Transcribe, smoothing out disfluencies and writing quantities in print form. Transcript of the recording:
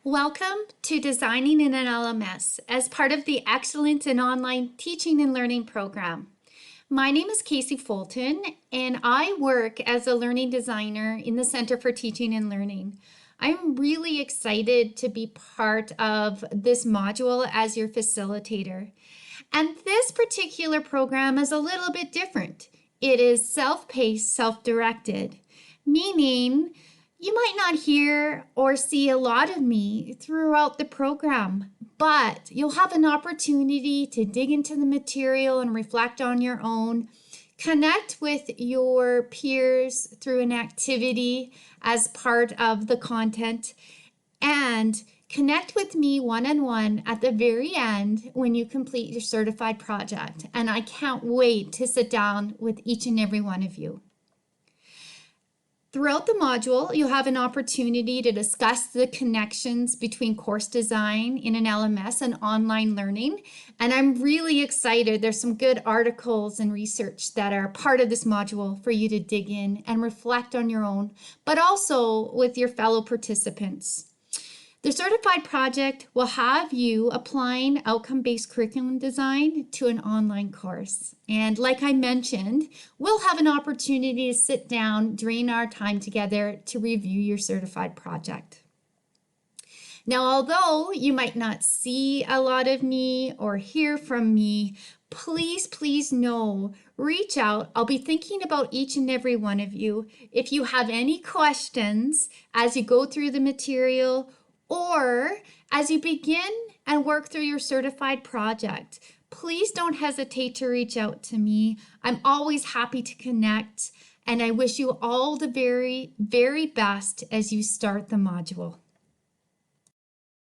Welcome to Designing in an LMS as part of the Excellence in Online Teaching and Learning program. My name is Casey Fulton, and I work as a learning designer in the Center for Teaching and Learning. I'm really excited to be part of this module as your facilitator. And this particular program is a little bit different. It is self-paced, self-directed, meaning you might not hear or see a lot of me throughout the program, but you'll have an opportunity to dig into the material and reflect on your own, connect with your peers through an activity as part of the content, and connect with me one-on-one at the very end when you complete your certified project. And I can't wait to sit down with each and every one of you. Throughout the module, you'll have an opportunity to discuss the connections between course design in an LMS and online learning. And I'm really excited. There's some good articles and research that are part of this module for you to dig in and reflect on your own, but also with your fellow participants. The certified project will have you applying outcome-based curriculum design to an online course. And like I mentioned, we'll have an opportunity to sit down during our time together to review your certified project. Now, although you might not see a lot of me or hear from me, please know, reach out. I'll be thinking about each and every one of you. If you have any questions as you go through the material, or as you begin and work through your certified project, please don't hesitate to reach out to me. I'm always happy to connect, and I wish you all the very best as you start the module.